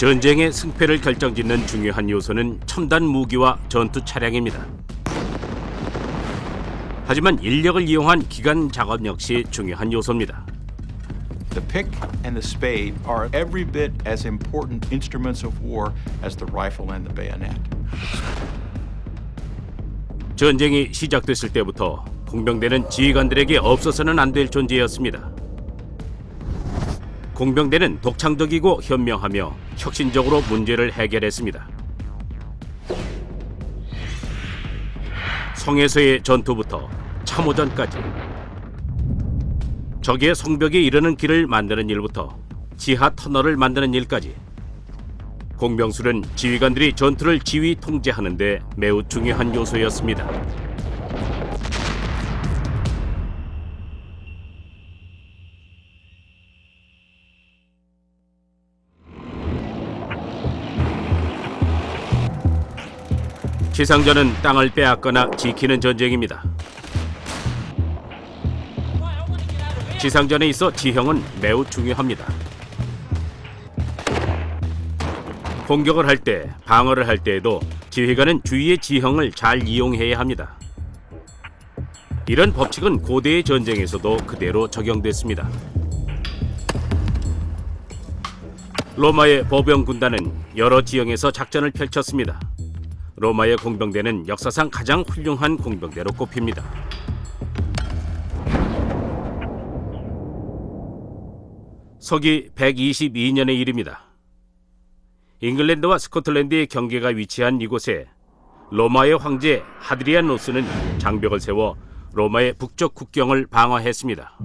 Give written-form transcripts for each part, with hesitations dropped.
전쟁의 승패를 결정짓는 중요한 요소는 첨단 무기와 전투 차량입니다. 하지만 인력을 이용한 기간 작업 역시 중요한 요소입니다. The pick and the spade are every bit as important instruments of war as the rifle and the bayonet. 전쟁이 시작됐을 때부터 공병대는 지휘관들에게 없어서는 안 될 존재였습니다. 공병대는 독창적이고 현명하며 혁신적으로 문제를 해결했습니다. 성에서의 전투부터 참호전까지, 적의 성벽에 이르는 길을 만드는 일부터 지하 터널을 만드는 일까지, 공병술은 지휘관들이 전투를 지휘 통제하는 데 매우 중요한 요소였습니다. 지상전은 땅을 빼앗거나 지키는 전쟁입니다. 지상전에 있어 지형은 매우 중요합니다. 공격을 할 때, 방어를 할 때에도 지휘관은 주위의 지형을 잘 이용해야 합니다. 이런 법칙은 고대의 전쟁에서도 그대로 적용됐습니다. 로마의 보병 군단은 여러 지형에서 작전을 펼쳤습니다. 로마의 공병대는 역사상 가장 훌륭한 공병대로 꼽힙니다. 서기 122년의 일입니다. 잉글랜드와 스코틀랜드의 경계가 위치한 이곳에 로마의 황제 하드리아노스는 장벽을 세워 로마의 북쪽 국경을 방어했습니다.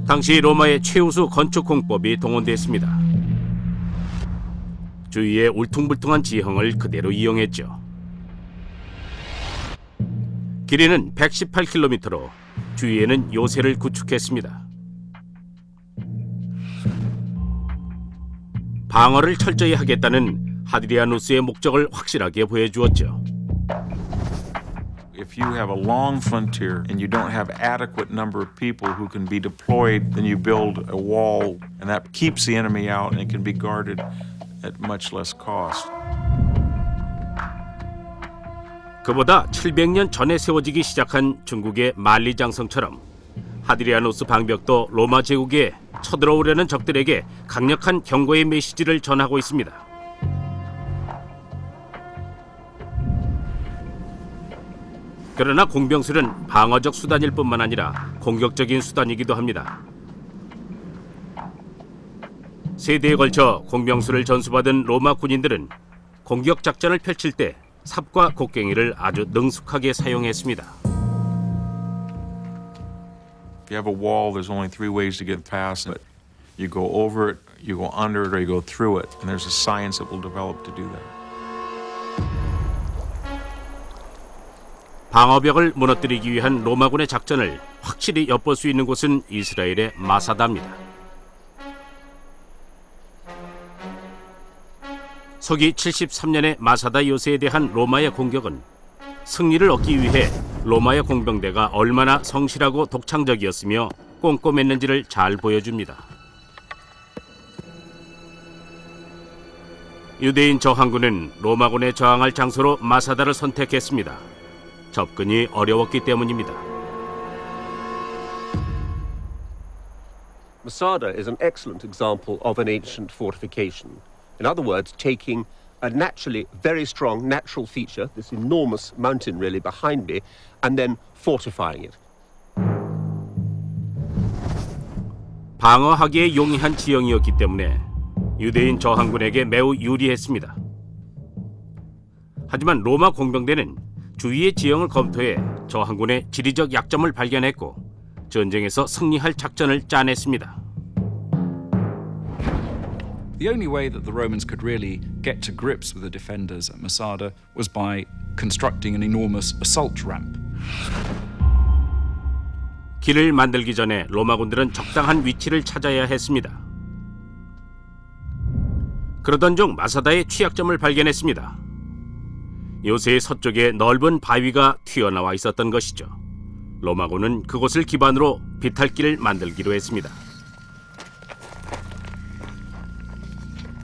당시 로마의 최우수 건축 공법이 동원됐습니다. 주위의 울퉁불퉁한 지형을 그대로 이용했죠. 길이는 118km로 주위에는 요새를 구축했습니다. 방어를 철저히 하겠다는 하드리아누스의 목적을 확실하게 보여주었죠. If you have a long frontier and you don't have adequate number of people who can be deployed, then you build a wall and that keeps the enemy out and it can be guarded at much less cost. 그보다 700년 전에 세워지기 시작한 중국의 만리장성처럼 하드리아누스 방벽도 로마 제국에 쳐들어오려는 적들에게 강력한 경고의 메시지를 전하고 있습니다. 그러나 공병술은 방어적 수단일 뿐만 아니라 공격적인 수단이기도 합니다. 세대에 걸쳐 공병술을 전수받은 로마 군인들은 공격 작전을 펼칠 때 삽과 곡괭이를 아주 능숙하게 사용했습니다. If you have a wall, there's only three ways to get past it. You go over it, you go under it, or you go through it. And there's a science that will develop to do that. 방어벽을 무너뜨리기 위한 로마군의 작전을 확실히 엿볼 수 있는 곳은 이스라엘의 마사다입니다. 서기 73년의 마사다 요새에 대한 로마의 공격은 승리를 얻기 위해 로마의 공병대가 얼마나 성실하고 독창적이었으며 꼼꼼했는지를 잘 보여줍니다. 유대인 저항군은 로마군에 저항할 장소로 마사다를 선택했습니다. 접근이 어려웠기 때문입니다. Masada is an excellent example of an ancient fortification. In other words, taking a naturally very strong natural feature, this enormous mountain really behind me, and then fortifying it. 방어하기에 용이한 지형이었기 때문에 유대인 저항군에게 매우 유리했습니다. 하지만 로마 공병대는 주위의 지형을 검토해 저항군의 지리적 약점을 발견했고 전쟁에서 승리할 작전을 짜냈습니다. The only way that the Romans could really get to grips with the defenders at Masada was by constructing an enormous assault ramp. 길을 만들기 전에 로마군들은 적당한 위치를 찾아야 했습니다. 그러던 중 마사다의 취약점을 발견했습니다. 요새의 서쪽에 넓은 바위가 튀어나와 있었던 것이죠. 로마군은 그곳을 기반으로 비탈길을 만들기로 했습니다.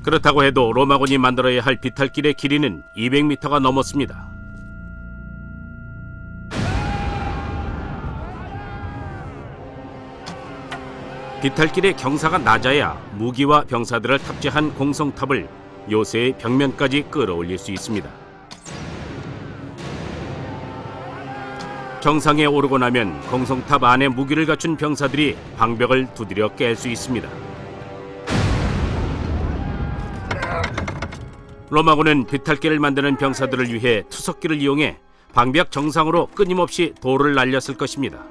그렇다고 해도 로마군이 만들어야 할 비탈길의 길이는 200m가 넘었습니다. 비탈길의 경사가 낮아야 무기와 병사들을 탑재한 공성탑을 요새의 벽면까지 끌어올릴 수 있습니다. 정상에 오르고 나면 공성탑 안에 무기를 갖춘 병사들이 방벽을 두드려 깰 수 있습니다. 로마군은 비탈길을 만드는 병사들을 위해 투석기를 이용해 방벽 정상으로 끊임없이 돌을 날렸을 것입니다.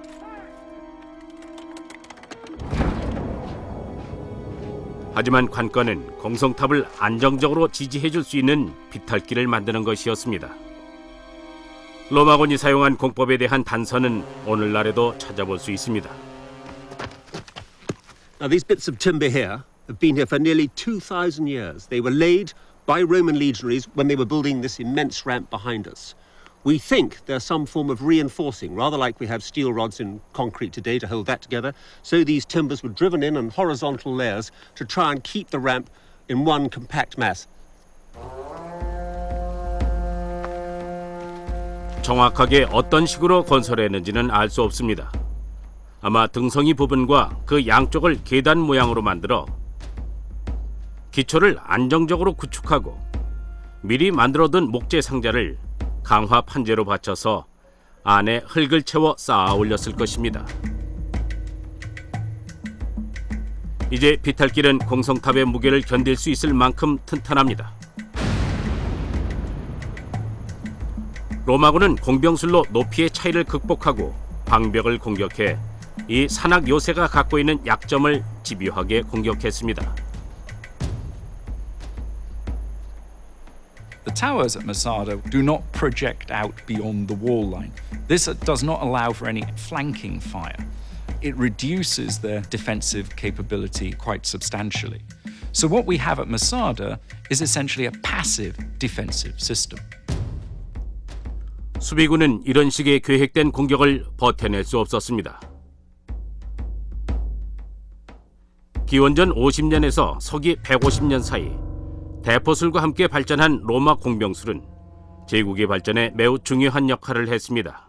하지만 관건은 공성탑을 안정적으로 지지해줄 수 있는 비탈길을 만드는 것이었습니다. 로마군이 사용한 공법에 대한 단서는 오늘날에도 찾아볼 수 있습니다. Now, these bits of timber here have been here for nearly 2,000 years. They were laid by Roman legionaries when they were building this immense ramp behind us. We think they're some form of reinforcing, rather like we have steel rods in concrete today to hold that together. So these timbers were driven in horizontal layers to try and keep the ramp in one compact mass. 정확하게 어떤 식으로 건설했는지는 알 수 없습니다. 아마 등성이 부분과 그 양쪽을 계단 모양으로 만들어 기초를 안정적으로 구축하고 미리 만들어둔 목재 상자를 강화 판재로 받쳐서 안에 흙을 채워 쌓아 올렸을 것입니다. 이제 비탈길은 공성탑의 무게를 견딜 수 있을 만큼 튼튼합니다. 로마군은 공병술로 높이의 차이를 극복하고 방벽을 공격해 이 산악 요새가 갖고 있는 약점을 집요하게 공격했습니다. The towers at Masada do not project out beyond the wall line. This does not allow for any flanking fire. It reduces their defensive capability quite substantially. So what we have at Masada is essentially a passive defensive system. 수비군은 이런 식의 계획된 공격을 버텨낼 수 없었습니다. 기원전 50년에서 서기 150년 사이 대포술과 함께 발전한 로마 공병술은 제국의 발전에 매우 중요한 역할을 했습니다.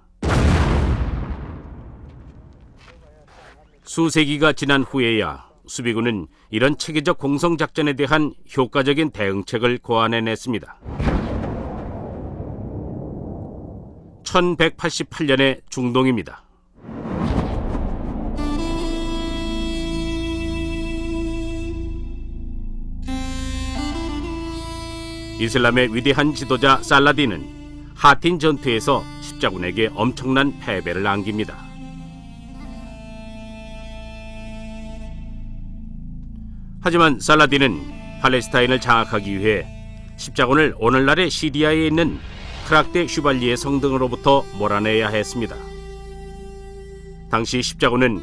수세기가 지난 후에야 수비군은 이런 체계적 공성작전에 대한 효과적인 대응책을 고안해냈습니다. 1188년의 중동입니다. 이슬람의 위대한 지도자 살라딘은 하틴 전투에서 십자군에게 엄청난 패배를 안깁니다. 하지만 살라딘은 팔레스타인을 장악하기 위해 십자군을 오늘날의 시리아에 있는 크락데 슈발리에 성 등으로부터 몰아내야 했습니다. 당시 십자군은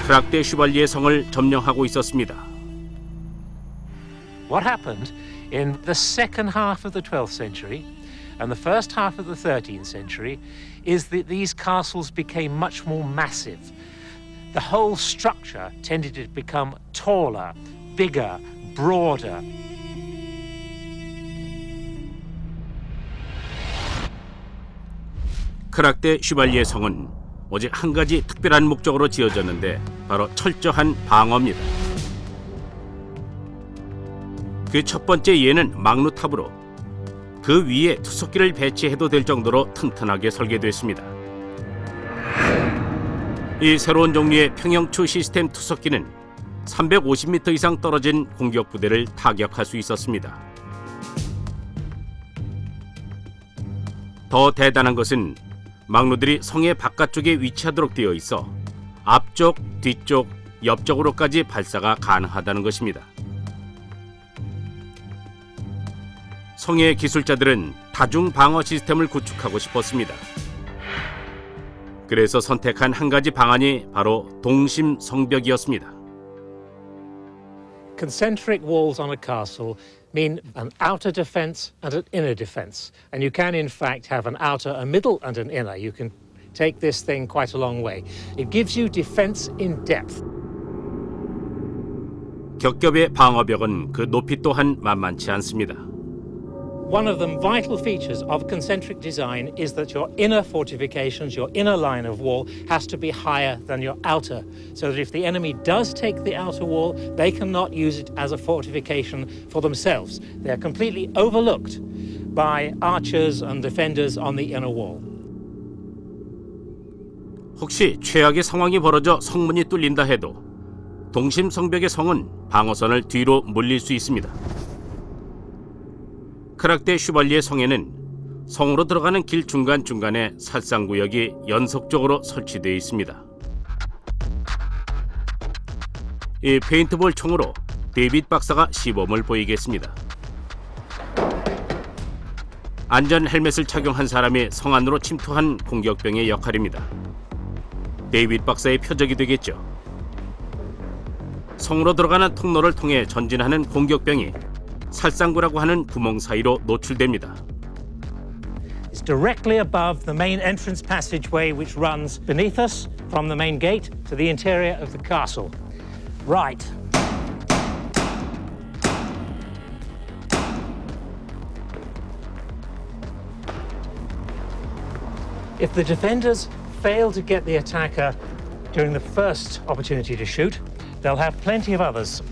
크락데 슈발리에 성을 점령하고 있었습니다. What happened in the second half of the 12th century and the first half of the 13th century is that these castles became much more massive. The whole structure tended to become taller, bigger, broader. 크락데 슈발리에 성은 오직 한 가지 특별한 목적으로 지어졌는데 바로 철저한 방어입니다. 그 첫 번째 예는 막루탑으로 그 위에 투석기를 배치해도 될 정도로 튼튼하게 설계됐습니다. 이 새로운 종류의 평형추 시스템 투석기는 350m 이상 떨어진 공격 부대를 타격할 수 있었습니다. 더 대단한 것은 막루들이 성의 바깥쪽에 위치하도록 되어 있어 앞쪽, 뒤쪽, 옆쪽으로까지 발사가 가능하다는 것입니다. 성의 기술자들은 다중 방어 시스템을 구축하고 싶었습니다. 그래서 선택한 한 가지 방안이 바로 동심 성벽이었습니다. Concentric walls on a castle mean an outer defense and an inner defense. And you can, in fact, have an outer, a middle, and an inner. You can take this thing quite a long way. It gives you defense in depth. 겹겹의 방어벽은 그 높이 또한 만만치 않습니다. One of the vital features of concentric design is that your inner fortifications, your inner line of wall, has to be higher than your outer, so that if the enemy does take the outer wall, they cannot use it as a fortification for themselves. They are completely overlooked by archers and defenders on the inner wall. 혹시 최악의 상황이 벌어져 성문이 뚫린다 해도 동심 성벽의 성은 방어선을 뒤로 물릴 수 있습니다. 크락대 슈발리에 성에는 성으로 들어가는 길 중간중간에 살상구역이 연속적으로 설치되어 있습니다. 이 페인트볼 총으로 데이빗 박사가 시범을 보이겠습니다. 안전 헬멧을 착용한 사람이 성 안으로 침투한 공격병의 역할입니다. 데이빗 박사의 표적이 되겠죠. 성으로 들어가는 통로를 통해 전진하는 공격병이 살상구라고 하는 구멍 사이로 노출됩니다. It's directly above the main entrance passageway which runs beneath us from the main gate to the interior of the castle. Right. If the defenders fail to get the attacker during the first opportunity to shoot, they'll have plenty of others.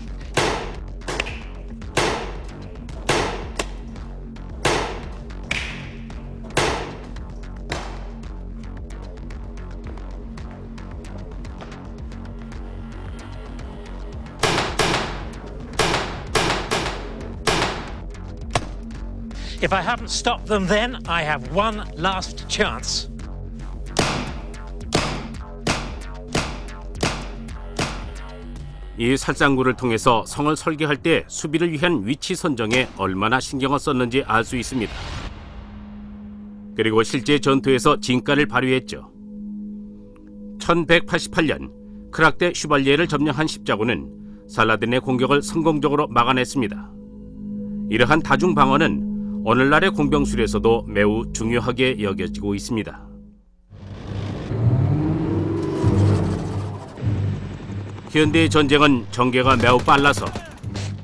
If I haven't stopped them then, I have one last chance. 이 살상구를 통해서 성을 설계할 때 수비를 위한 위치 선정에 얼마나 신경을 썼는지 알 수 있습니다. 그리고 실제 전투에서 진가를 발휘했죠. 1188년 크락대 슈발리에를 점령한 십자군은 살라딘의 공격을 성공적으로 막아냈습니다. 이러한 다중 방어는 오늘날의 공병술에서도 매우 중요하게 여겨지고 있습니다. 현대의 전쟁은 전개가 매우 빨라서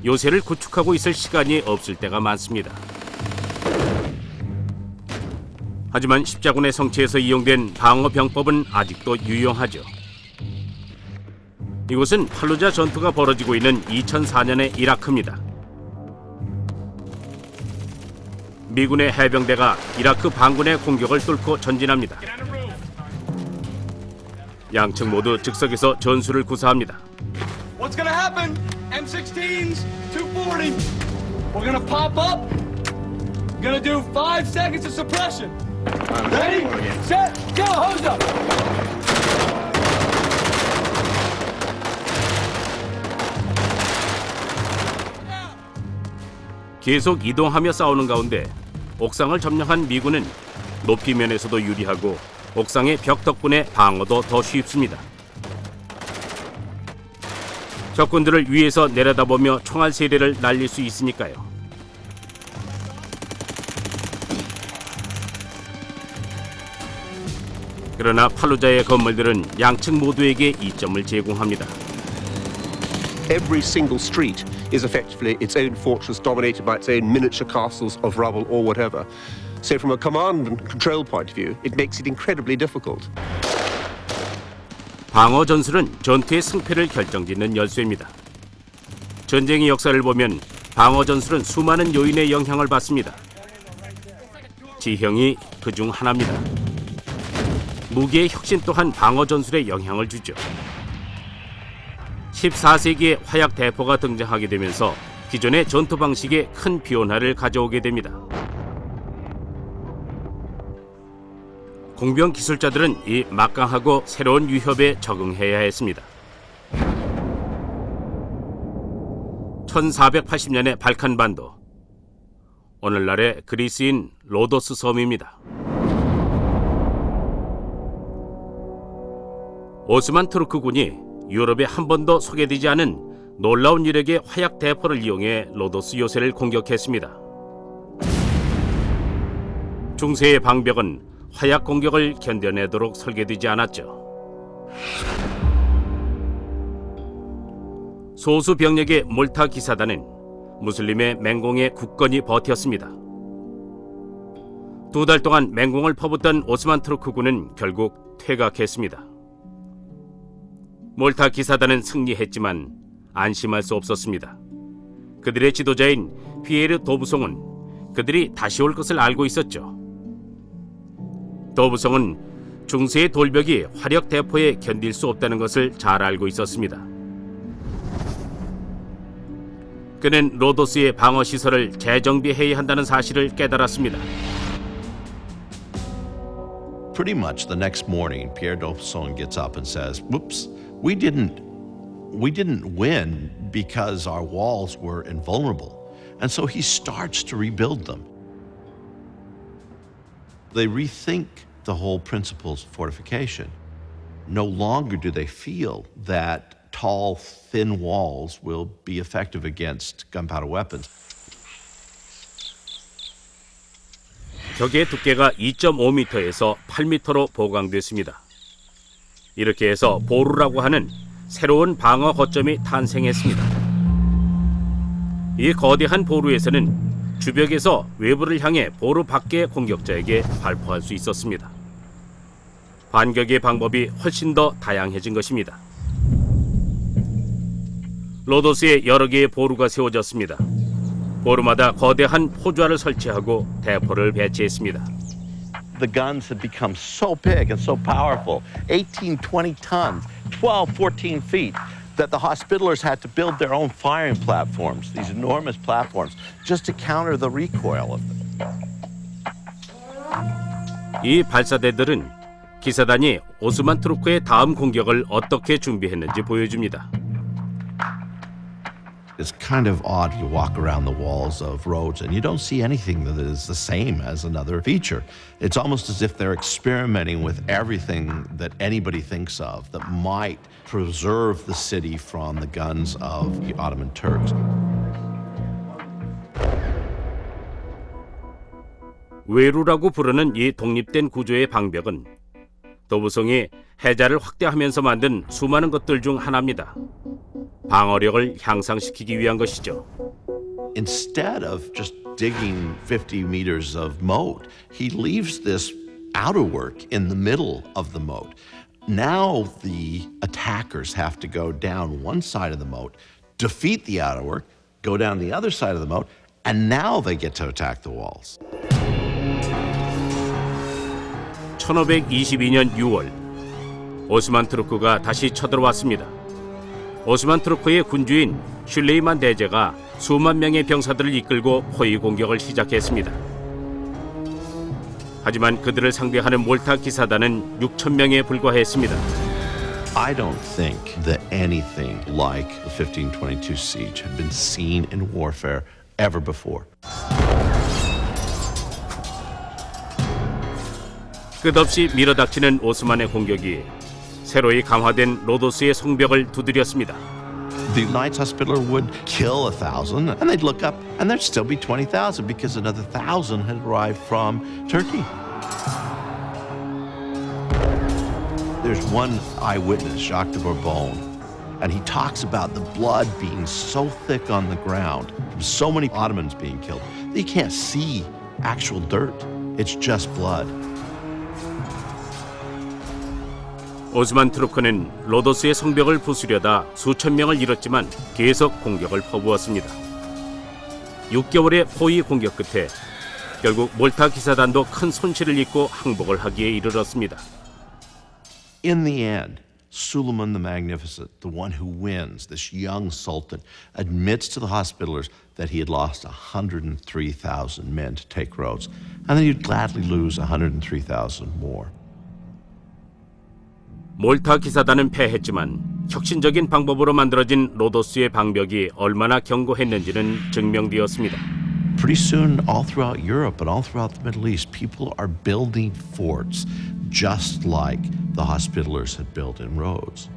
요새를 구축하고 있을 시간이 없을 때가 많습니다. 하지만 십자군의 성체에서 이용된 방어 병법은 아직도 유용하죠. 이곳은 팔루자 전투가 벌어지고 있는 2004년의 이라크입니다. 미군의 해병대가 이라크 반군의 공격을 뚫고 전진합니다. 양측 모두 즉석에서 전술을 구사합니다. What's gonna happen? M16s, 240. We're gonna pop up. Gonna do 5 seconds of suppression. Ready, set, go, hose up. 계속 이동하며 싸우는 가운데 옥상을 점령한 미군은 높이 면에서도 유리하고 옥상의 벽 덕분에 방어도 더 쉽습니다. 적군들을 위에서 내려다보며 총알 세례를 날릴 수 있으니까요. 그러나 팔루자의 건물들은 양측 모두에게 이점을 제공합니다. Every single street is effectively its own fortress dominated by its own miniature castles of rubble or whatever. So from a command and control point of view, it makes it incredibly difficult. 방어 전술은 전투의 승패를 결정짓는 열쇠입니다. 전쟁의 역사를 보면 방어 전술은 수많은 요인의 영향을 받습니다. 지형이 그중 하나입니다. 무기의 혁신 또한 방어 전술에 영향을 주죠. 14세기에 화약 대포가 등장하게 되면서 기존의 전투 방식에 큰 변화를 가져오게 됩니다. 공병 기술자들은 이 막강하고 새로운 위협에 적응해야 했습니다. 1480년의 발칸반도, 오늘날의 그리스인 로도스 섬입니다. 오스만 투르크군이 유럽에 한 번도 소개되지 않은 놀라운 유력의 화약 대포를 이용해 로도스 요새를 공격했습니다. 중세의 방벽은 화약 공격을 견뎌내도록 설계되지 않았죠. 소수 병력의 몰타 기사단은 무슬림의 맹공에 굳건히 버텼습니다. 2달 동안 맹공을 퍼붓던 오스만 투르크군은 결국 퇴각했습니다. 몰타 기사단은 승리했지만 안심할 수 없었습니다. 그들의 지도자인 피에르 도부송은 그들이 다시 올 것을 알고 있었죠. 도부송은 중세의 돌벽이 화력 대포에 견딜 수 없다는 것을 잘 알고 있었습니다. 그는 로도스의 방어 시설을 재정비해야 한다는 사실을 깨달았습니다. Pretty much the next morning, Pierre d'Aubusson gets up and says, "Whoops, we didn't win because our walls were invulnerable." And so he starts to rebuild them. They rethink the whole principles of fortification. No longer do they feel that tall, thin walls will be effective against gunpowder weapons. 벽의 두께가 2.5m에서 8m로 보강됐습니다. 이렇게 해서 보루라고 하는 새로운 방어 거점이 탄생했습니다. 이 거대한 보루에서는 주벽에서 외부를 향해 보루 밖의 공격자에게 발포할 수 있었습니다. 반격의 방법이 훨씬 더 다양해진 것입니다. 로도스에 여러 개의 보루가 세워졌습니다. 보루마다 거대한 포좌를 설치하고 대포를 배치했습니다. The guns had become so big and so powerful, 18, 20 tons, 12, 14 feet, that the Hospitallers had to build their own firing platforms, these enormous platforms, just to counter the recoil of them. 이 발사대들은 기사단이 오스만 투르크의 다음 공격을 어떻게 준비했는지 보여줍니다. It's kind of odd to walk around the walls of Rhodes and you don't see anything that is the same as another feature. It's almost as if they're experimenting with everything that anybody thinks of that might preserve the city from the guns of the Ottoman Turks. 외루라고 부르는 이 독립된 구조의 방벽은 도부송이 해자를 확대하면서 만든 수많은 것들 중 하나입니다. 방어력을 향상시키기 위한 것이죠. Instead of just digging 50 meters of moat, he leaves this outerwork in the middle of the moat. Now the attackers have to go down one side of the moat, defeat the outerwork, go down the other side of the moat, and now they get to attack the walls. 1522년 6월 오스만 투르크가 다시 쳐들어왔습니다. 오스만 투르크의 군주인 슐레이만 대제가 수만 명의 병사들을 이끌고 포위 공격을 시작했습니다. 하지만 그들을 상대하는 몰타 기사단은 6,000명에 불과했습니다. I don't think that anything like the 1522 siege had been seen in warfare ever before. 끝없이 밀어닥치는 오스만의 공격이 새로이 강화된 로도스의 성벽을 두드렸습니다. The Knights Hospitaller would kill 1,000 and they'd look up and there'd still be 20,000 because another 1,000 had arrived from Turkey. There's one eyewitness, Jacques de Bourbon, and he talks about the blood being so thick on the ground, so many Ottomans being killed, that you can't see actual dirt. It's just blood. 오스만 투르크는 로도스의 성벽을 부수려다 수천 명을 잃었지만 계속 공격을 퍼부었습니다. 6개월의 포위 공격 끝에 결국 몰타 기사단도 큰 손실을 입고 항복을 하기에 이르렀습니다. In the end, Suleiman the Magnificent, the one who wins, this young sultan, admits to the Hospitallers that he had lost 103,000 men to take Rhodes, and that he'd gladly lose 103,000 more. 몰타 기사단은 패했지만 혁신적인 방법으로 만들어진 로도스의 방벽이 얼마나 견고했는지는 증명되었습니다. Pretty soon, all throughout Europe and all throughout the Middle East, people are building forts just like the Hospitallers had built in Rhodes.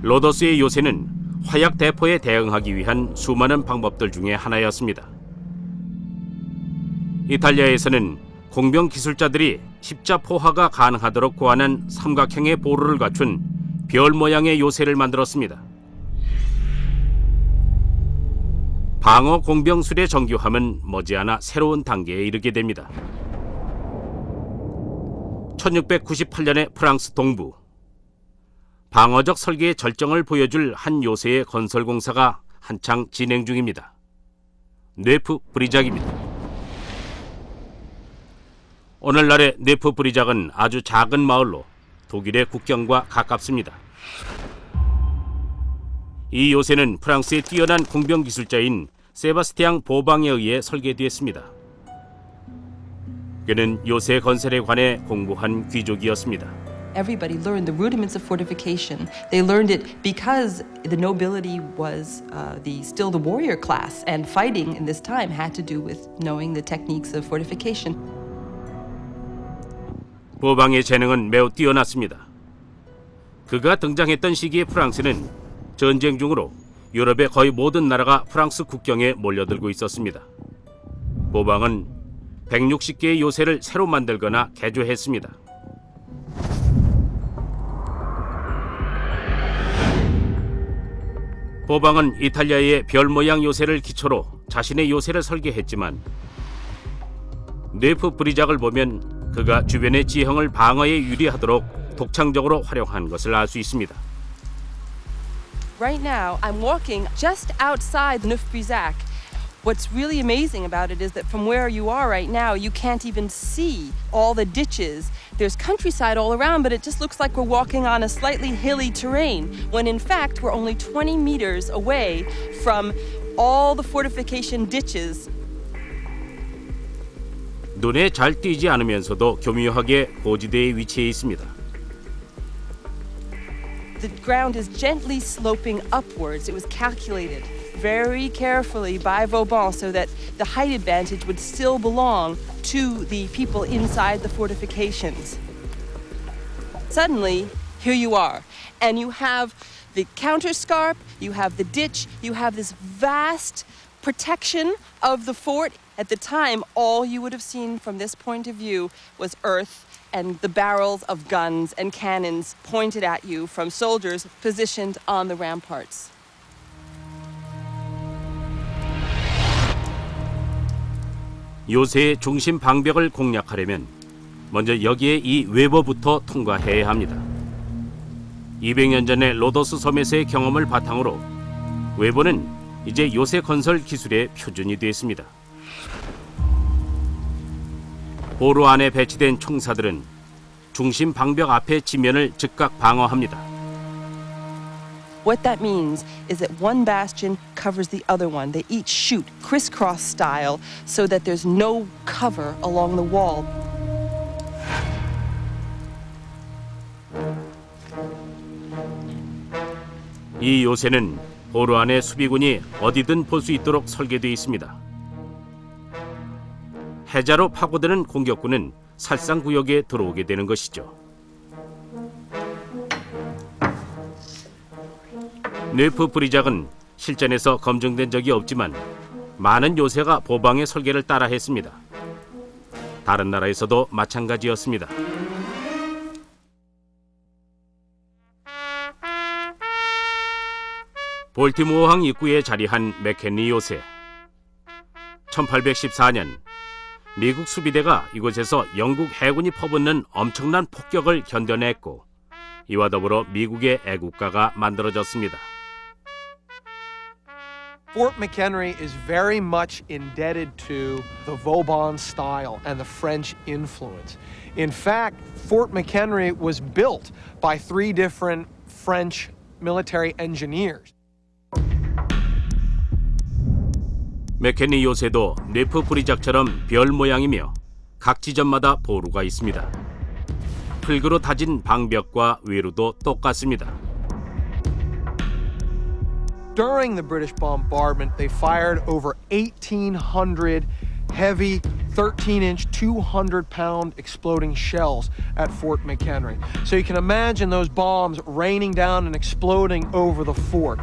로도스의 요새는 화약 대포에 대응하기 위한 수많은 방법들 중에 하나였습니다. 이탈리아에서는 공병 기술자들이 십자포화가 가능하도록 고안한 삼각형의 보루를 갖춘 별 모양의 요새를 만들었습니다. 방어 공병술의 정교함은 머지않아 새로운 단계에 이르게 됩니다. 1698년의 프랑스 동부, 방어적 설계의 절정을 보여줄 한 요새의 건설 공사가 한창 진행 중입니다. 뇌프 브리작입니다. 오늘날의 뇌프 브리작은 아주 작은 마을로 독일의 국경과 가깝습니다. 이 요새는 프랑스의 뛰어난 공병 기술자인 세바스티앙 보방에 의해 설계되었습니다. 그는 요새 건설에 관해 공부한 귀족이었습니다. Everybody learned the rudiments of fortification. They learned it because the nobility was still the warrior class, and fighting in this time had to do with knowing the techniques of fortification. 보방의 재능은 매우 뛰어났습니다. 그가 등장했던 시기의 프랑스는 전쟁 중으로 유럽의 거의 모든 나라가 프랑스 국경에 몰려들고 있었습니다. 보방은 160개의 요새를 새로 만들거나 개조했습니다. 보방은 이탈리아의 별 모양 요새를 기초로 자신의 요새를 설계했지만 뇌프 브리작을 보면 그가 주변의 지형을 방어에 유리하도록 독창적으로 활용한 것을 알 수 있습니다. Right now, I'm walking just outside Neuf-Brisach. What's really amazing about it is that from where you are right now, you can't even see all the ditches. There's countryside all around, but it just looks like we're walking on a slightly hilly terrain, when in fact we're only 20 meters away from all the fortification ditches. 눈에 잘 띄지 않으면서도 교묘하게 고지대에 위치해 있습니다. The ground is gently sloping upwards. It was calculated very carefully by Vauban so that the height advantage would still belong to the people inside the fortifications. Suddenly, here you are, and you have the counterscarp, you have the ditch, you have this vast protection of the fort. At the time, all you would have seen from this point of view was earth and the barrels of guns and cannons pointed at you from soldiers positioned on the ramparts. 요새의 중심 방벽을 공략하려면 먼저 여기에 이 웨버부터 통과해야 합니다. 200년 전의 로도스 섬에서의 경험을 바탕으로 웨버는 이제 요새 건설 기술의 표준이 되었습니다. 보루 안에 배치된 총사들은 중심 방벽 앞의 지면을 즉각 방어합니다. What that means is that one bastion covers the other one. They each shoot crisscross style so that there's no cover along the wall. 이 요새는 보루 안의 수비군이 어디든 볼 수 있도록 설계되어 있습니다. 해자로 파고드는 공격군은 살상구역에 들어오게 되는 것이죠. 뇌프 브리작은 실전에서 검증된 적이 없지만 많은 요새가 보방의 설계를 따라했습니다. 다른 나라에서도 마찬가지였습니다. 볼티모어항 입구에 자리한 맥켄리 요새. 1814년 미국 수비대가 이곳에서 영국 해군이 퍼붓는 엄청난 폭격을 견뎌냈고 이와 더불어 미국의 애국가가 만들어졌습니다. Fort McHenry is very much indebted to the Vauban style and the French influence. In fact, Fort McHenry was built by 3 different French military engineers. 맥켄리 요새도 뇌프 브리작처럼 별 모양이며 각 지점마다 보루가 있습니다. 흙으로 다진 방벽과 외루도 똑같습니다. During the British bombardment, they fired over 1,800 heavy 13-inch, 200-pound exploding shells at Fort McHenry. So you can imagine those bombs raining down and exploding over the fort.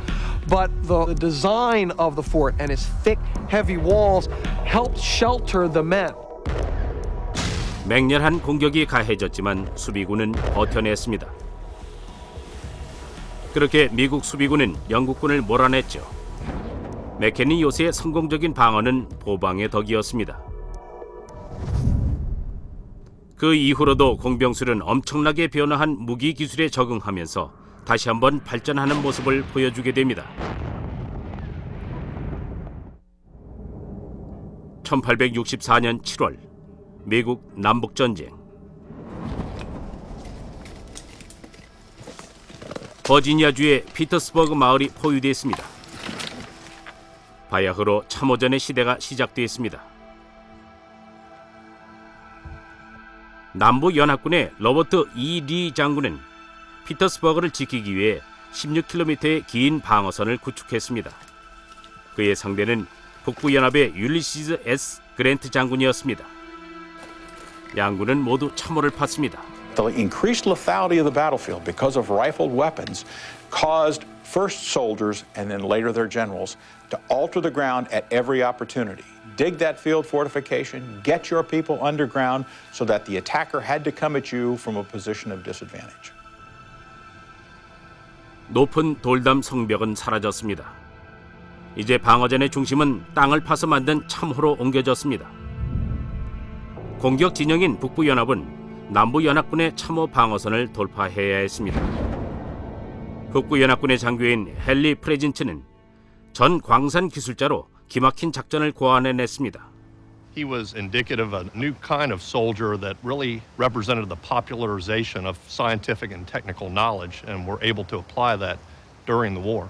But the design of the fort and its thick, heavy walls helped shelter the men. 맹렬한 공격이 가해졌지만 수비군은 버텨냈습니다. 그렇게 미국 수비군은 영국군을 몰아냈죠. 맥케니 요새의 성공적인 방어는 보방의 덕이었습니다. 그 이후로도 공병술은 엄청나게 변화한 무기 기술에 적응하면서 다시 한번 발전하는 모습을 보여주게 됩니다. 1864년 7월 미국 남북전쟁. 버지니아주의 피터스버그 마을이 포위됐습니다. 바야흐로 참호전의 시대가 시작되었습니다. 남부연합군의 로버트 E. 리 장군은 피터스버그를 지키기 위해 16km의 긴 방어선을 구축했습니다. 그의 상대는 북부연합의 율리시즈 S. 그랜트 장군이었습니다. 양군은 모두 참호를 팠습니다. The increased lethality of the battlefield because of rifled weapons caused first soldiers and then later their generals to alter the ground at every opportunity. Dig that field fortification, get your people underground so that the attacker had to come at you from a position of disadvantage. 높은 돌담 성벽은 사라졌습니다. 이제 방어전의 중심은 땅을 파서 만든 참호로 옮겨졌습니다. 공격 진영인 북부연합은 남부연합군의 참호 방어선을 돌파해야 했습니다. 북부연합군의 장교인 헨리 프레진츠는 전 광산 기술자로 기막힌 작전을 고안해냈습니다. He was indicative of a new kind of soldier that really represented the popularization of scientific and technical knowledge, and were able to apply that during the war.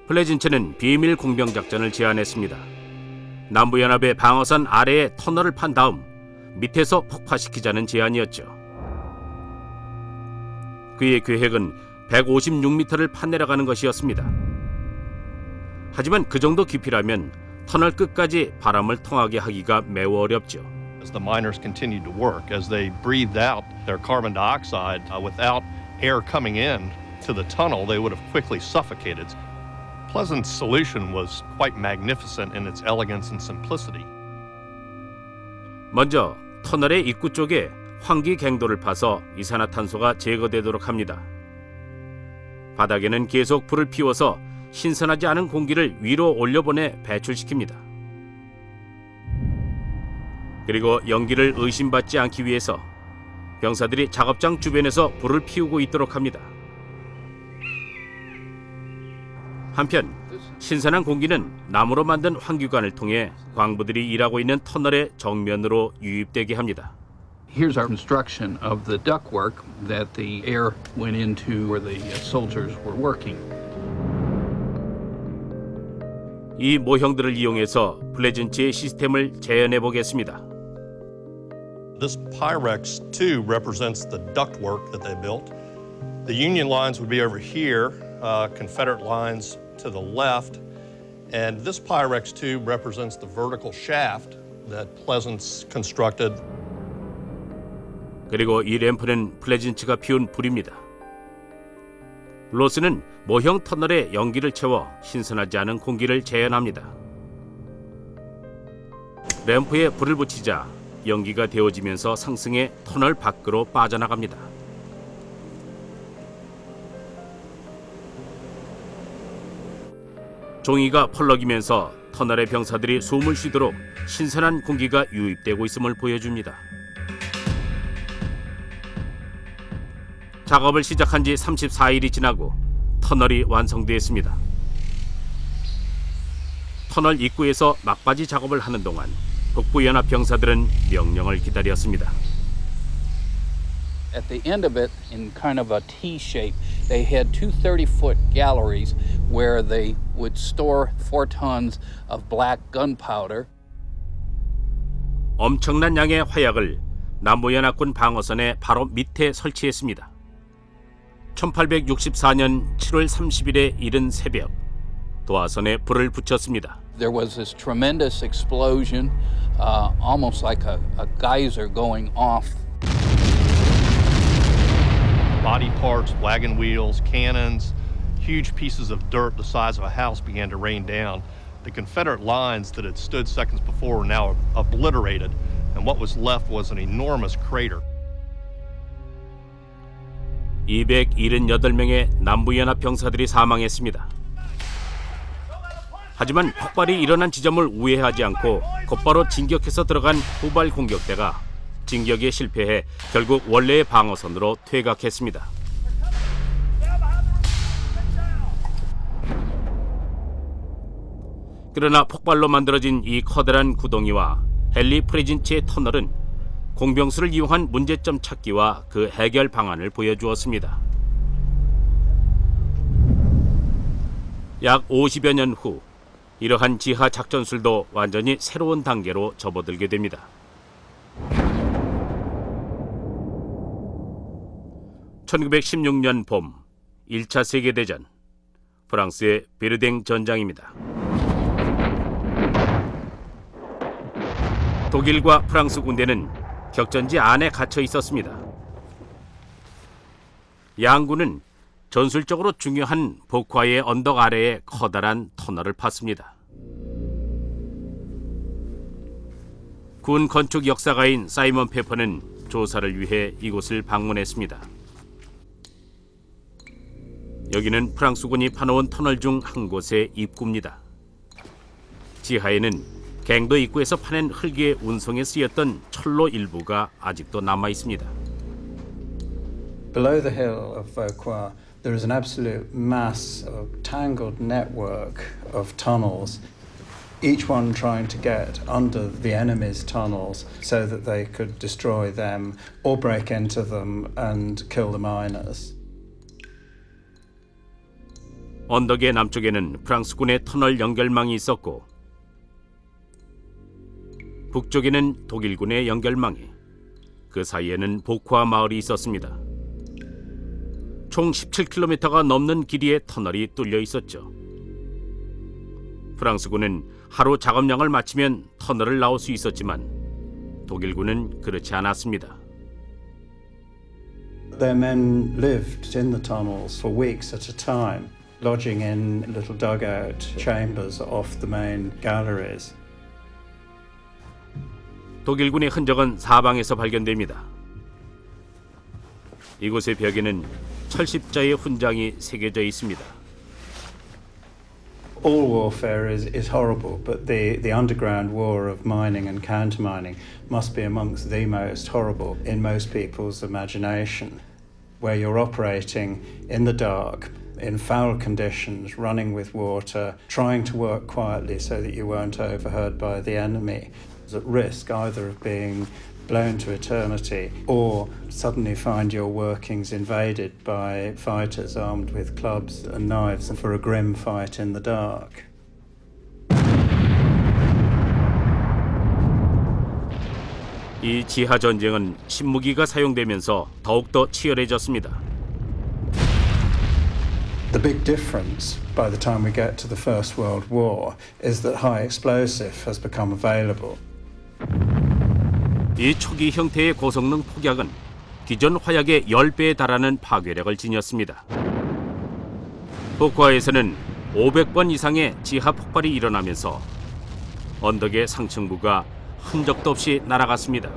플레진츠는 비밀 공병 작전을 제안했습니다. 남부연합의 방어선 아래에 터널을 판 다음 밑에서 폭파시키자는 제안이었죠. 그의 계획은 156m를 파내려가는 것이었습니다. 하지만 그 정도 깊이라면 터널 끝까지 바람을 통하게 하기가 매우 어렵죠. As the miners continued to work, as they breathed out their carbon dioxide, without air coming in to the tunnel, they would have quickly suffocated. Pleasant's solution was quite magnificent in its elegance and simplicity. 먼저 터널의 입구 쪽에 환기 갱도를 파서 이산화탄소가 제거되도록 합니다. 바닥에는 계속 불을 피워서 신선하지 않은 공기를 위로 올려보내 배출시킵니다. 그리고 연기를 의심받지 않기 위해서 병사들이 작업장 주변에서 불을 피우고 있도록 합니다. 한편 신선한 공기는 나무로 만든 환기관을 통해 광부들이 일하고 있는 터널의 정면으로 유입되게 합니다. Here's our construction of the ductwork that the air went into where the soldiers were working. 이 모형들을 이용해서 플레젠츠의 시스템을 재현해 보겠습니다. This Pyrex 2 represents the ductwork that they built. The Union lines would be over here, Confederate lines to the left, and this Pyrex 2 represents the vertical shaft that Pleasant's constructed. 그리고 이 램프는 플레진츠가 피운 불입니다. 로스는 모형 터널에 연기를 채워 신선하지 않은 공기를 재현합니다. 램프에 불을 붙이자 연기가 데워지면서 상승해 터널 밖으로 빠져나갑니다. 종이가 펄럭이면서 터널의 병사들이 숨을 쉬도록 신선한 공기가 유입되고 있음을 보여줍니다. 작업을 시작한 지 34일이 지나고 터널이 완성되었습니다. 터널 입구에서 막바지 작업을 하는 동안 북부연합 병사들은 명령을 기다렸습니다. At the end of it, in kind of a T shape, they had two 30-foot galleries where they would store 4 tons of black gunpowder. 엄청난 양의 화약을 남부연합군 방어선의 바로 밑에 설치했습니다. 1864년 7월 30일에 이른 새벽, 도하선에 불을 붙였습니다. There was this tremendous explosion, almost like a geyser going off. Body parts, wagon wheels, cannons, huge pieces of dirt the size of a house began to rain down. The Confederate lines that had stood seconds before were now obliterated, and what was left was an enormous crater. 278명의 남부연합 병사들이 사망했습니다. 하지만 폭발이 일어난 지점을 우회하지 않고 곧바로 진격해서 들어간 후발 공격대가 진격에 실패해 결국 원래의 방어선으로 퇴각했습니다. 그러나 폭발로 만들어진 이 커다란 구덩이와 헨리 프레진치의 터널은 공병수를 이용한 문제점 찾기와 그 해결 방안을 보여주었습니다. 약 50여 년 후 이러한 지하 작전술도 완전히 새로운 단계로 접어들게 됩니다. (1916년) 봄 1차 세계대전 프랑스의 베르댕 전장입니다. 독일과 프랑스 군대는 격전지 안에 갇혀 있었습니다. 양군은 전술적으로 중요한 보콰이의 언덕 아래에 커다란 터널을 팠습니다. 군 건축 역사가인 사이먼 페퍼는 조사를 위해 이곳을 방문했습니다. 여기는 프랑스군이 파놓은 터널 중 한 곳의 입구입니다. 지하에는 갱도 입구에서 파낸 흙의 운송에 쓰였던 철로 일부가 아직도 남아 있습니다. Below the hill of Vauquois, there is an absolute mass of tangled network of tunnels, each one trying to get under the enemy's tunnels so that they could destroy them or break into them and kill the miners. 언덕의 남쪽에는 프랑스군의 터널 연결망이 있었고 북쪽에는 독일군의 연결망이, 그 사이에는 보쿠아 마을이 있었습니다. 총 17km가 넘는 길이의 터널이 뚫려 있었죠. 프랑스군은 하루 작업량을 마치면 터널을 나올 수 있었지만 독일군은 그렇지 않았습니다. Their men lived in the tunnels for weeks at a time, lodging in little dugout chambers off the main galleries. 독일군의 흔적은 사방에서 발견됩니다. 이곳의 벽에는 철십자의 훈장이 새겨져 있습니다. All warfare is horrible, but the underground war of mining and countermining must be amongst the most horrible in most people's imagination, where you're operating in the dark, in foul conditions, running with water, trying to work quietly so that you weren't overheard by the enemy, at risk either of being blown to eternity or suddenly find your workings invaded by fighters armed with clubs and knives for a grim fight in the dark. 이 지하 전쟁은 신무기가 사용되면서 더욱더 치열해졌습니다. The big difference by the time we get to the First World War is that high explosive has become available. 이 초기 형태의 고성능 폭약은 기존 화약의 10배에 달하는 파괴력을 지녔습니다. 보쿠아에서는 500번 이상의 지하 폭발이 일어나면서 언덕의 상층부가 흔적도 없이 날아갔습니다.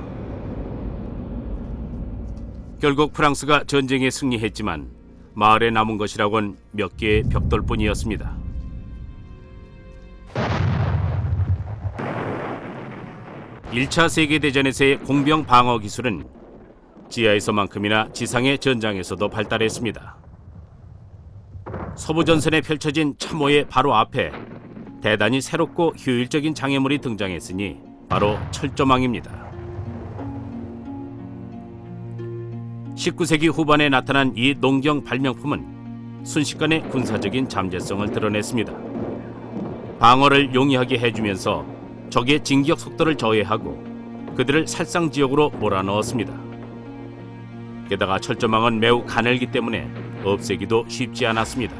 결국 프랑스가 전쟁에 승리했지만 마을에 남은 것이라곤 몇 개의 벽돌뿐이었습니다. (1차) 세계대전에서의 공병 방어 기술은 지하에서만큼이나 지상의 전장에서도 발달했습니다. 서부전선에 펼쳐진 참호의 바로 앞에 대단히 새롭고 효율적인 장애물이 등장했으니 바로 철조망입니다. 19세기 후반에 나타난 이 농경 발명품은 순식간에 군사적인 잠재성을 드러냈습니다. 방어를 용이하게 해주면서 적의 진격 속도를 저해하고 그들을 살상지역으로 몰아넣었습니다. 게다가 철조망은 매우 가늘기 때문에 없애기도 쉽지 않았습니다.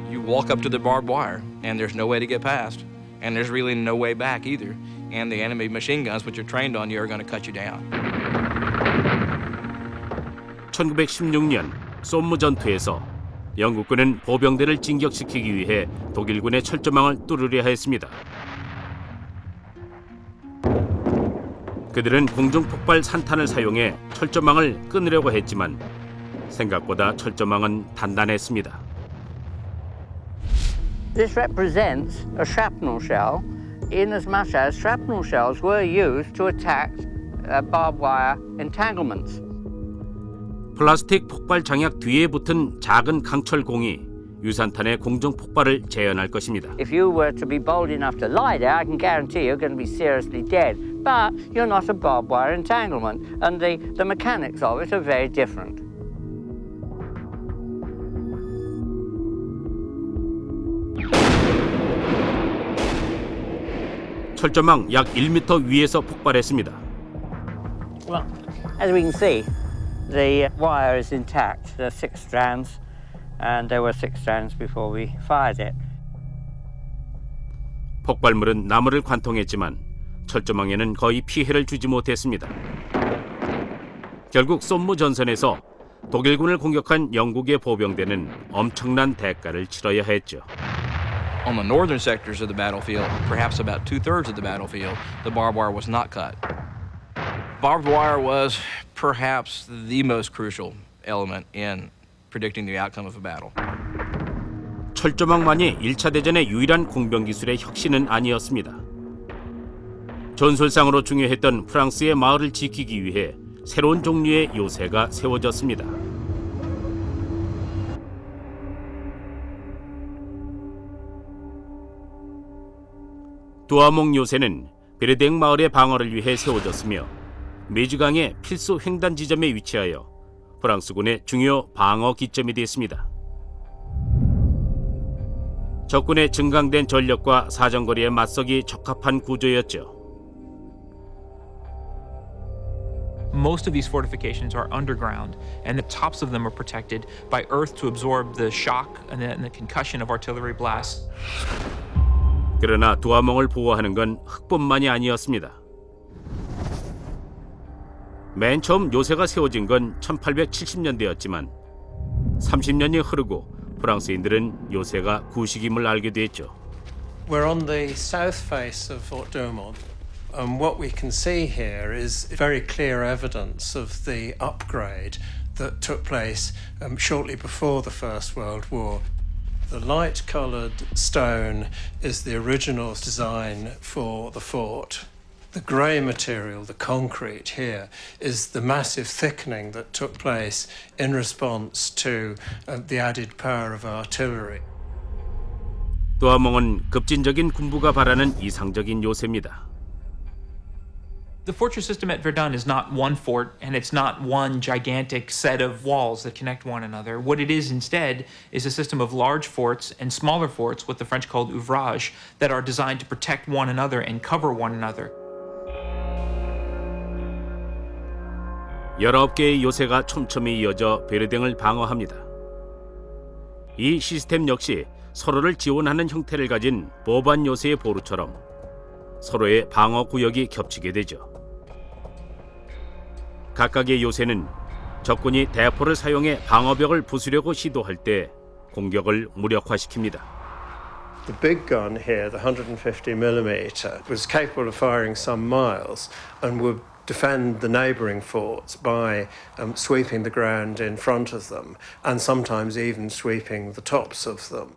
You walk up to the barbed wire and there's no way to get past and there's really no way back either and the enemy machine guns which are trained on you are going to cut you down. 1916년 솜무 전투에서 영국군은 보병대를 진격시키기 위해 독일군의 철조망을 뚫으려 했습니다. 그들은 공중폭발 산탄을 사용해 철조망을 끊으려고 했지만 생각보다 철조망은 단단했습니다. This represents a shrapnel shell, in as much as shrapnel shells were used to attack barbed wire entanglements. 플라스틱 폭발 장약 뒤에 붙은 작은 강철공이 유산탄의 공중 폭발을 재현할 것입니다. If you were to be bold enough to lie there, I can guarantee you're going to be seriously dead. But you're not a barbed wire entanglement, and the mechanics of it are very different. 철조망 약 1m 위에서 폭발했습니다. Well, as we can see, the wire is intact. There are 6 strands, and there were 6 strands before we fired it. 폭발물은 나무를 관통했지만 철조망에는 거의 피해를 주지 못했습니다. 결국 솜무 전선에서 독일군을 공격한 영국의 보병대는 엄청난 대가를 치러야 했죠. On the northern sectors of the battlefield, perhaps about 2/3 of the battlefield, the barbed wire was not cut. Barbed wire was perhaps the most crucial element in predicting the outcome of a battle. 철조망만이 1차 대전의 유일한 공병 기술의 혁신은 아니었습니다. 전술상으로 중요했던 프랑스의 마을을 지키기 위해 새로운 종류의 요새가 세워졌습니다. 두아몽 요새는 베르댕 마을의 방어를 위해 세워졌으며 메주강의 필수 횡단 지점에 위치하여 프랑스군의 중요 방어 기점이 됐습니다. 적군의 증강된 전력과 사정거리에 맞서기 적합한 구조였죠. Most of these fortifications are underground, and the tops of them are protected by earth to absorb the shock and the concussion of artillery blasts. 그러나 두아몽을 보호하는 건 흙뿐만이 아니었습니다. 맨 처음 요새가 세워진 건 1870년대였지만 30년이 흐르고 프랑스인들은 요새가 구식임을 알게 됐죠. We're on the south face of Fort Douaumont. What we can see here is very clear evidence of the upgrade that took place shortly before the First World War. The light-coloured stone is the original design for the fort. The grey material, the concrete here, is the massive thickening that took place in response to the added power of artillery. 두아몽은 급진적인 군부가 바라는 이상적인 요새입니다. The fortress system at Verdun is not one fort, and it's not one gigantic set of walls that connect one another. What it is instead is a system of large forts and smaller forts, what the French called ouvrages, that are designed to protect one another and cover one another. 19개의 요새가 촘촘히 이어져 베르댕을 방어합니다. 이 시스템 역시 서로를 지원하는 형태를 가진 보반 요새의 보루처럼 서로의 방어 구역이 겹치게 되죠. 각각의 요새는 적군이 대포를 사용해 방어벽을 부수려고 시도할 때 공격을 무력화시킵니다. The big gun here, the 150mm, was capable of firing some miles and would defend the neighbouring forts by sweeping the ground in front of them and sometimes even sweeping the tops of them.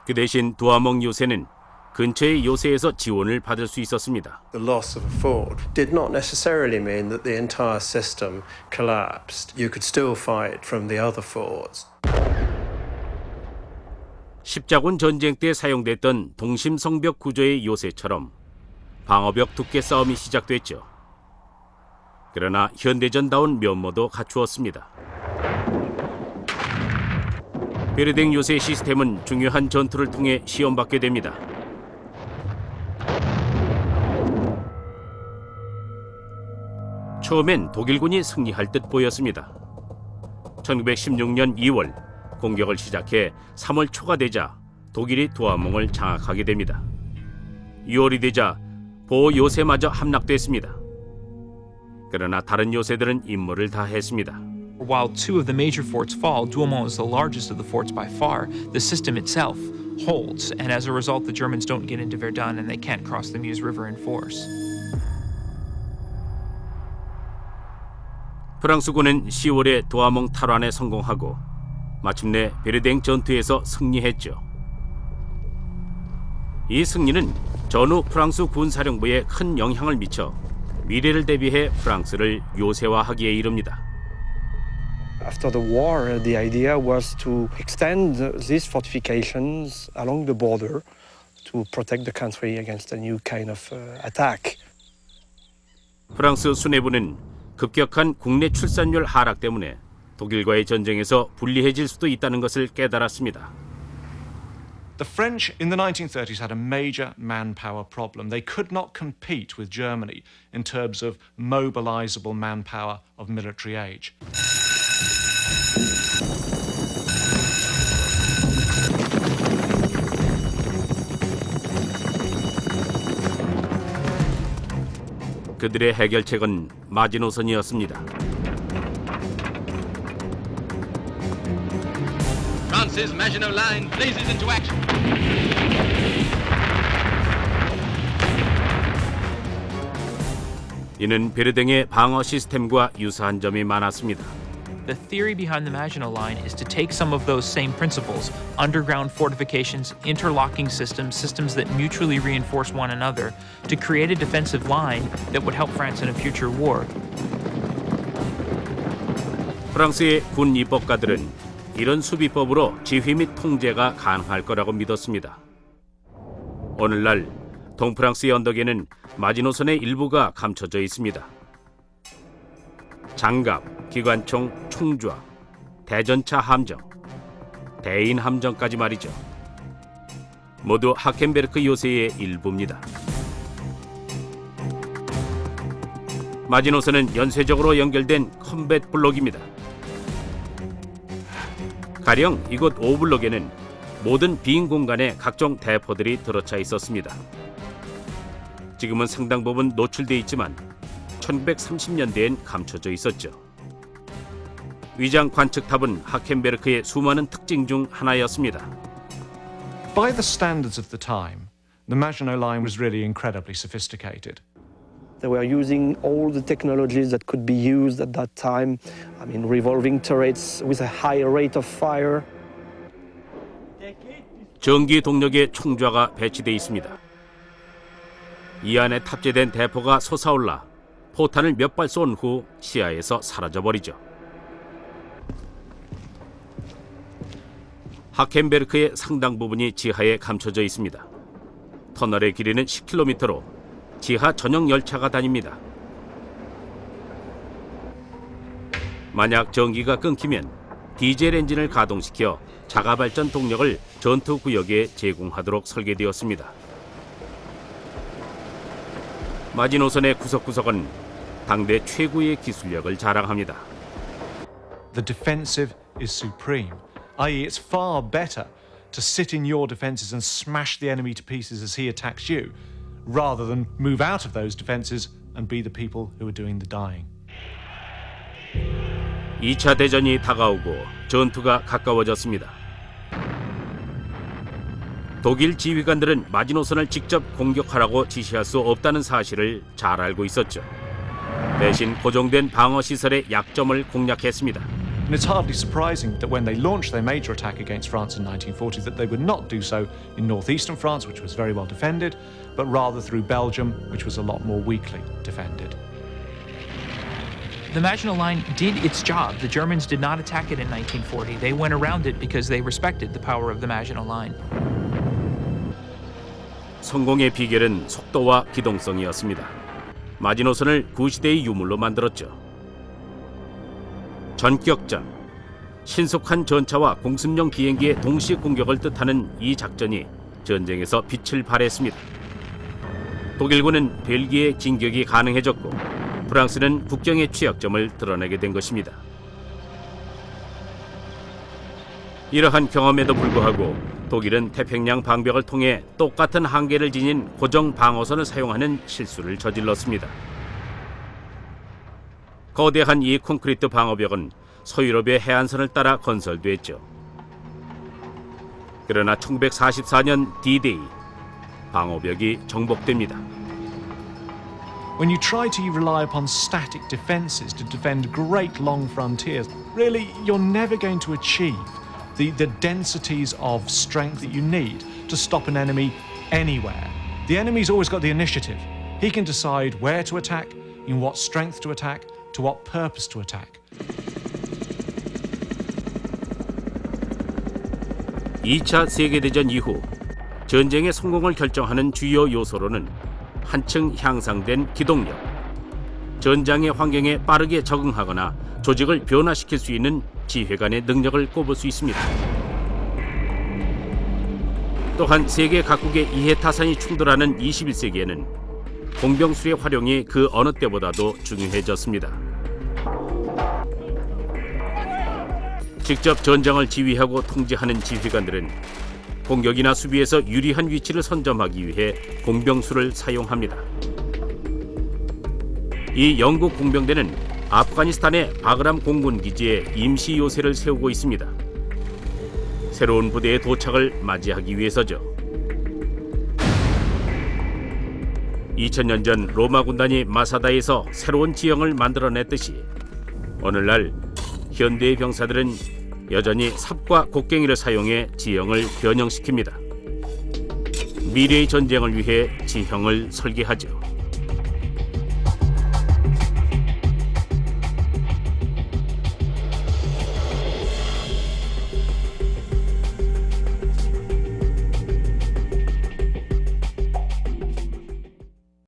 그 대신 두아몽 요새는 근처의 요새에서 지원을 받을 수 있었습니다. The loss of a fort did not necessarily mean that the entire system collapsed. You could still fight from the other forts. 십자군 전쟁 때 사용됐던 동심성벽 구조의 요새처럼 방어벽 두께 싸움이 시작됐죠. 그러나 현대전다운 면모도 갖추었습니다. 베르댕 요새 시스템은 중요한 전투를 통해 시험받게 됩니다. 처음엔 독일군이 승리할 듯 보였습니다. 1916년 2월 공격을 시작해 3월 초가 되자 독일이 두아몽을 장악하게 됩니다. 6월이 되자 보호 요새마저 함락됐습니다. 그러나 다른 요새들은 임무를 다 했습니다. While 2 of the major forts fall, Douaumont is the largest of the forts by far. The system itself holds, and as a result, the Germans don't get into Verdun and they can't cross the Meuse River in force. 프랑스군은 10월에 도아몽 탈환에 성공하고 마침내 베르댕 전투에서 승리했죠. 이 승리는 전후 프랑스 군사령부에 큰 영향을 미쳐 미래를 대비해 프랑스를 요새화하기에 이릅니다. After the war, the idea was to extend these fortifications along the border to protect the country against a new kind of attack. 프랑스 수뇌부는 급격한 국내 출산율 하락 때문에 독일과의 전쟁에서 불리해질 수도 있다는 것을 깨달았습니다. The French in the 1930s had a major manpower problem. They could not compete with Germany in terms of mobilizable manpower of military age. 그들의 해결책은 마지노선이었습니다. France's Maginot Line blazes into action. 이는 베르댕의 방어 시스템과 유사한 점이 많았습니다. The theory behind the Maginot Line is to take some of those same principles, underground fortifications, interlocking systems, systems that mutually reinforce one another, to create a defensive line that would help France in a future war. 프랑스의 군 입법가들은 이런 수비법으로 지휘 및 통제가 가능할 거라고 믿었습니다. 오늘날 동프랑스의 언덕에는 마지노선의 일부가 감춰져 있습니다. 장갑, 기관총, 총좌, 대전차 함정, 대인 함정까지 말이죠. 모두 하켄베르크 요새의 일부입니다. 마지노선은 연쇄적으로 연결된 컴뱃 블록입니다. 가령 이곳 5블록에는 모든 빈 공간에 각종 대포들이 들어차 있었습니다. 지금은 상당 부분 노출돼 있지만 1930년대엔 감춰져 있었죠. 위장 관측탑은 하켄베르크의 수많은 특징 중 하나였습니다. By the standards of the time, the Maginot Line was really incredibly sophisticated. They were using all the technologies that could be used at that time. I mean, revolving turrets with a high rate of fire. 전기 동력의 총좌가 배치돼 있습니다. 이 안에 탑재된 대포가 솟아올라 포탄을 몇 발 쏜 후 시야에서 사라져버리죠. 하켄베르크의 상당 부분이 지하에 감춰져 있습니다. 터널의 길이는 10km로 지하 전용 열차가 다닙니다. 만약 전기가 끊기면 디젤 엔진을 가동시켜 자가 발전 동력을 전투 구역에 제공하도록 설계되었습니다. 마지노선의 구석구석은 당대 최고의 기술력을 자랑합니다. The defensive is supreme, i.e. it's far better to sit in your defenses and smash the enemy to pieces as he attacks you, rather than move out of those defenses and be the people who are doing the dying. 2차 대전이 다가오고 전투가 가까워졌습니다. 독일 지휘관들은 마지노선을 직접 공격하라고 지시할 수 없다는 사실을 잘 알고 있었죠. 대신 고정된 방어 시설의 약점을 공략했습니다. And it's hardly surprising that when they launched their major attack against France in 1940 that they would not do so in northeastern France, which was very well defended, but rather through Belgium, which was a lot more weakly defended. The Maginot Line did its job. The Germans did not attack it in 1940. They went around it because they respected the power of the Maginot Line. 성공의 비결은 속도와 기동성이었습니다. 마지노선을 구시대의 유물로 만들었죠. 전격전, 신속한 전차와 공습용 비행기의 동시 공격을 뜻하는 이 작전이 전쟁에서 빛을 발했습니다. 독일군은 벨기에 진격이 가능해졌고 프랑스는 국경의 취약점을 드러내게 된 것입니다. 이러한 경험에도 불구하고 독일은 태평양 방벽을 통해 똑같은 한계를 지닌 고정 방어선을 사용하는 실수를 저질렀습니다. 거대한 이 콘크리트 방어벽은 서유럽의 해안선을 따라 건설됐죠. 그러나 1944년 D-Day, 방어벽이 정복됩니다. When you try to rely upon static defenses to defend great long frontiers, really you're never going to achieve the densities of strength that you need to stop an enemy anywhere. The enemy's always got the initiative. He can decide where to attack, in what strength to attack, to what purpose to attack. 2차 세계대전 이후 전쟁의 성공을 결정하는 주요 요소로는 한층 향상된 기동력, 전장의 환경에 빠르게 적응하거나 조직을 변화시킬 수 있는 지휘관의 능력을 꼽을 수 있습니다. 또한 세계 각국의 이해타산이 충돌하는 21세기에는 공병술의 활용이 그 어느 때보다도 중요해졌습니다. 직접 전장을 지휘하고 통제하는 지휘관들은 공격이나 수비에서 유리한 위치를 선점하기 위해 공병술을 사용합니다. 이 영국 공병대는 아프가니스탄의 바그람 공군기지에 임시 요새를 세우고 있습니다. 새로운 부대의 도착을 맞이하기 위해서죠. 2000년 전 로마 군단이 마사다에서 새로운 지형을 만들어냈듯이 오늘날 현대의 병사들은 여전히 삽과 곡괭이를 사용해 지형을 변형시킵니다. 미래의 전쟁을 위해 지형을 설계하죠.